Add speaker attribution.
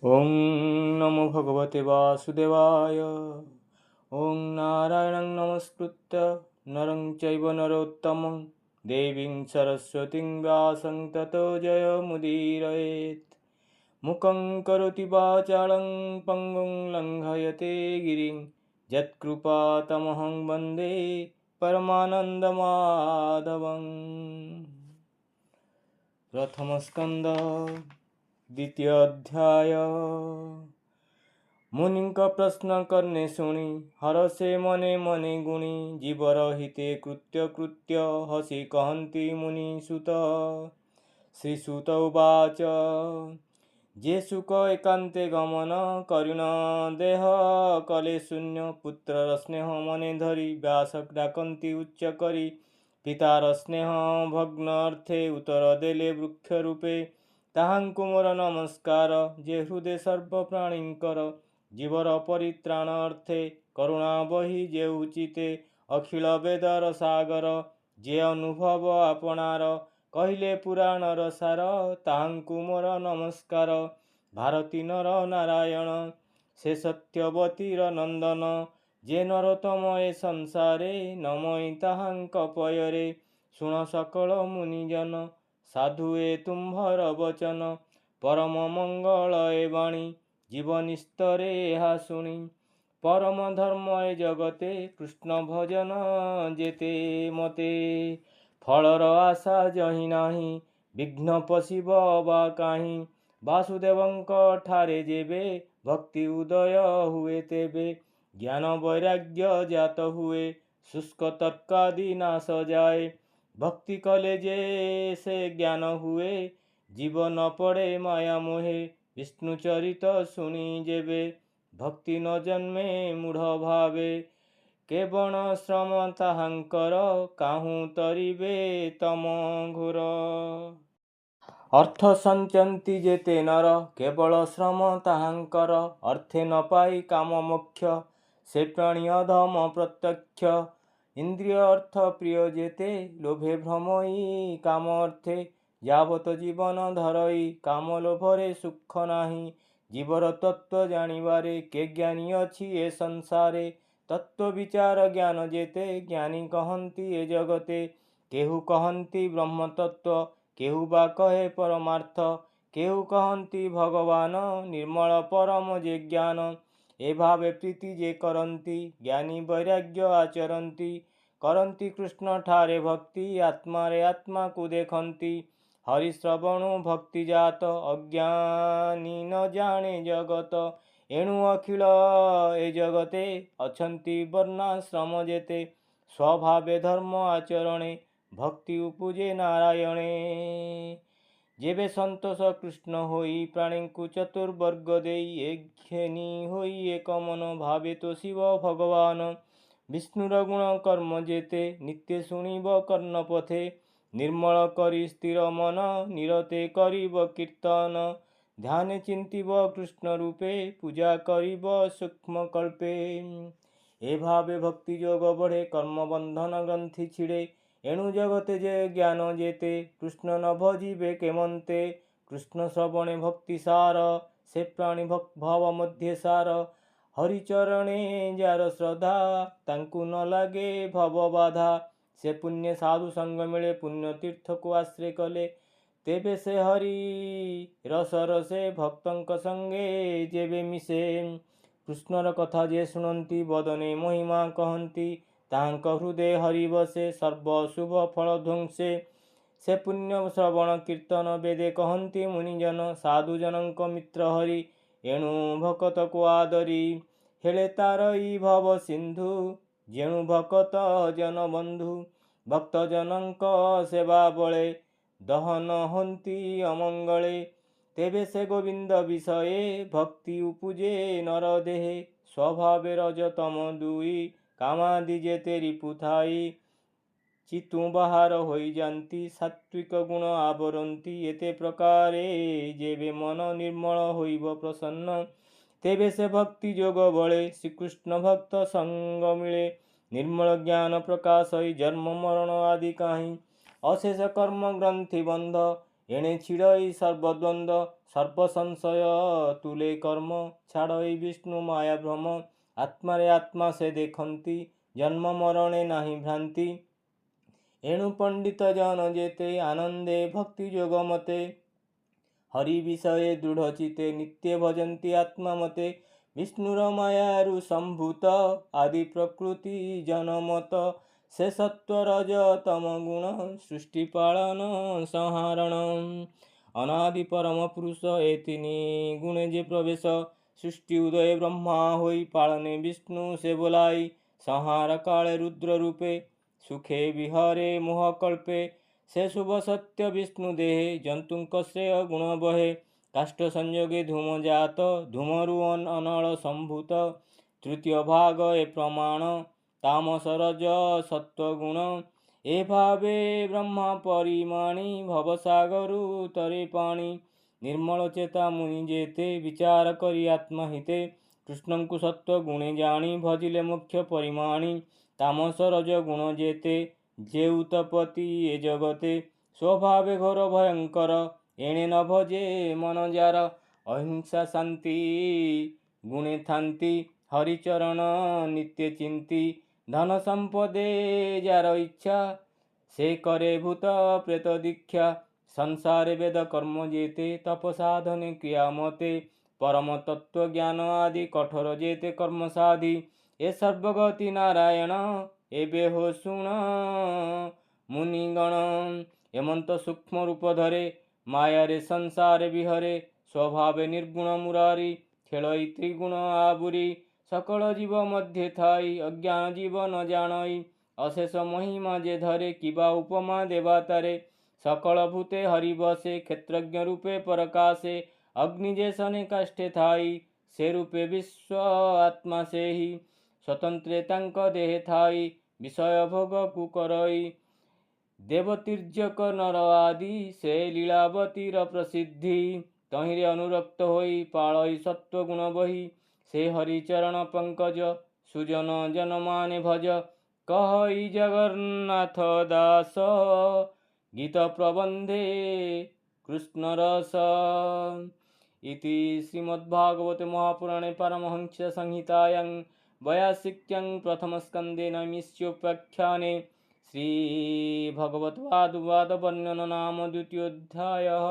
Speaker 1: ओं नमो भगवते वासुदेवाय। ओं नारायणं नमस्कृत्य नरं चैव नरोत्तमं देवीं सरस्वतीं व्यासं ततो जयमुदीरयेत्। मुखं करोति वाचालं पङ्गुं लङ्घयते गिरिं यत्कृपातमहं वन्दे परमानन्दमाधवम्। प्रथमस्कन्द द्वितीय अध्याय। मुनि का प्रश्न करने सुनी हरसे मने मने गुणी जीवर हिते कृत्य कृत्य हसी कहन्ति मुनि सुत। श्रीसुत उवाच जे सुख एकान्ते गमन करुण देह कले शून्य पुत्रर स्नेह मने धरी व्यास डाकन्ति उच्च करी पितार स्नेह भग्न अर्थे उत्तर देले वृक्ष रूपे ताहांकु मोर नमस्कार जे हृदय सर्व प्राणींकर जीवर परित्राण अर्थे करुणा बही जे उचिते अखिल वेदर सागर जे अनुभव आपणार कहिले पुराणर सार ताहांकु मोर नमस्कार। भारती नर नारायण से सत्यवतीर नंदन जे नरोत्तम ए संसारे नमई ताहांक पयरे शुण सकल मुनिजन साधु ए तुम्भर वचन परम मंगल ए वाणी जीवन स्तरे ଏହା ଶୁଣି परम धर्म ए जगते कृष्ण भजन जेते मते फलर आशा जहि नाही विघ्न पशिब बा काहीं वासुदेवंक ठारे जेबे भक्ति उदय हुए तेबे ज्ञान वैराग्य जात हुए शुष्क तर्कादि नाश जाए भक्ति कले जे से ज्ञान हुए जीव न पड़े माया मोहे विष्णु चरित सुनी जेबे भक्ति न जन्मे मूढ़ भावे केवल श्रम ताहांकर काहू तरिबे तम घोर। अर्थ संचंती जेते नर केवल श्रम ताहांकर अर्थे न पाई काम मोक्ष से प्राणी अधम प्रत्यक्ष इंद्रिय अर्थ प्रिय जेते लोभे भ्रमई काम अर्थे यावत जीवन धरई काम लोभरे सुख नाही जीवर तत्व जानिबारे के ज्ञानी अछि ए संसारे तत्व विचार ज्ञान जेते ज्ञानी कहन्ति ए जगते केहू कहन्ति ब्रह्म तत्व केहू बा कहे परमार्थ केहू कहन्ति भगवान निर्मल परम जे ज्ञान ए भावे प्रीति जे करन्ति ज्ञानी वैराग्य आचरन्ति करन्ति कृष्ण ठारे भक्ति आत्मारे आत्मा को देखन्ति हरिश्रवणु भक्ति जात अज्ञानी न जाने जगत एणु अखिल ए जगते अछन्ति वर्णाश्रम जेते स्वभावे धर्म आचरणे भक्ति उपजे नारायणे जेबे संतोष कृष्ण होई प्राणी को चतुर्वर्ग देई एकघेनी होई एक मन भावे तो शिव भगवान विष्णुर गुण कर्म जेते नित्य शुणिब कर्ण पथे निर्मल करी स्थिर मन निरते करिब कीर्तन ध्यान चिंतिब कृष्ण रूपे पूजा करिब सूक्ष्म कल्पे ए भावे भक्ति जोग बढ़े कर्म बंधन ग्रंथि छिड़े एणु जगते जे ज्ञान जेते कृष्ण न भजिबे केमन्ते कृष्ण श्रवणे भक्ति सार से प्राणी भाव मध्य सार हरिचरणे जार श्रद्धा तांकु न लागे भव बाधा से पुण्य साधु संग मिले पुण्य तीर्थ को आश्रय कले तेबे से हरि रस रसे भक्तंक संगे जेबे मिसे कृष्णर कथा जे शुणन्ति बदने महिमा कहन्ति ताहांक हृदय हरि बसे सर्व शुभ फल ध्वंसे से पुण्य श्रवण कीर्तन वेदे कहन्ति मुनिजन साधुजनक मित्र हरि एणु भकत को आदरी हेले तारई भव सिंधु जेणु भकत जन बंधु भक्त जनक सेवा बळे दहन हन्ति अमंगले तेबे से गोविंद विषये भक्ति उपजे नर देहे स्वभावे रजतम दुई कामादि जेते रिपुथाई चितु बाहर होई जानती सात्विक गुण आवरंती एते प्रकारे जेबे मन निर्मल होइब प्रसन्न तेबे से भक्ति जोग बळे श्रीकृष्ण भक्त संग मिले निर्मल ज्ञान प्रकाश जन्म मरण आदि काहीं अशेष कर्म ग्रंथि बंध এনে ছিড়ই সর্বদ্বন্দ্ব সর্বসংশয় তুলে কর্ম ছাড়ই বিষ্ণু মায়া ভ্রম আত্মারে আত্মা সে দেখন্তি জন্ম মরণে নাহি ভ্রান্তি এণু পণ্ডিত জন যেতে আনন্দে ভক্তি যোগ মতে হরি বিষয়ে দৃঢ়চিতে নিত্য ভজন্তি আত্মামতে বিষ্ণুর মায়ারু সম্ভূত আদি প্রকৃতি জনমত সে সত্বরজ তম গুণ সৃষ্টি পালন সংহারণ অনাদি পরম পুরুষ এ তিনি গুণে যে প্রবেশ সৃষ্টি উদয়ে ব্রহ্মা হই পালনে বিষ্ণু সে বলাই সংহার কালে রুদ্র রূপে সুখে বিহরে মোহকল্পে সে শুভ সত্য বিষ্ণু দেহে জন্তুঙ্ক শ্রেয় গুণ বহে কাষ্ঠ সংযোগে ধূমজাত ধূমরু অনল সম্ভূত তৃতীয় ভাগ এ প্রমাণ তামস রজ সত্ত্বগুণ এভাবে ব্রহ্মা পরিমাণি ভবসাগরু তরে পাণি ନିର୍ମଳ ଚେତା ମୁନି ଯେତେ ବିଚାର କରି ଆତ୍ମହିତେ କୃଷ୍ଣଙ୍କୁ ସତ୍ତ୍ୱ ଗୁଣେ ଜାଣି ଭଜିଲେ ମୁଖ୍ୟ ପରିମାଣି ତାମସ ରଜ ଗୁଣ ଯେତେ যে উতপতি এ জগতে স্বভাবে ঘোর ভয়ঙ্কর এণে ন ভজে মন যার অহিংসা শান্তি গুণে থান্তি হরিচরণ নিত্য চিন্তি ধন সম্পদে যার ইচ্ছা সে করে ভূত প্রেত দীক্ষা সংসারে বেদ কর্ম যেতে তপসাধনে ক্রিয়ামতে পরম তত্ত্ব জ্ঞান আদি কঠোর যেতে কর্ম সাধি এ সর্বগতি নারায়ণ এবে হো শুণ মুনিগণ এমন্ত সূক্ষ্ম রূপ ধরে মায়ারে সংসারে বিহরে স্বভাবে নির্গুণ মুরারি খেলই ত্রিগুণ আবুরি সকল জীব মধ্যে থাই অজ্ঞান জীব ন জানই অশেষ মহিমা যে ধরে কিবা উপমা দেবা তারে সকল ভূতে হরি বসে ক্ষেত্রজ্ঞ রূপে প্রকাশে অগ্নি যে শনে কাষ্ঠে থাই সে রূপে বিশ্ব আত্মা সেহি স্বতন্ত্রে তাঙ্ক দেহে থাই বিষয় ভোগ কুকরই দেবতীর্যক নর আদি সে লীলাবতীর প্রসিদ্ধি তহিরে অনুরক্ত হই পাড়ই সত্ত্বগুণ বহি সে হরিচরণ পঙ্কজ সুজন জনমানে ভজ কহই জগন্নাথ দাস গীত প্রবন্ধে কৃষ্ণ রস ইতি শ্রীমদ্ভাগবতে মহাপুরাণে পারমহংস সংহিতায়াং বয়াসিক্যাং প্রথমস্কন্ধে নৈমিষ্যোপাখ্যানে শ্রীভগবদ্বাদ বর্ণন নাম দ্বিতীয়োধ্যায়ः।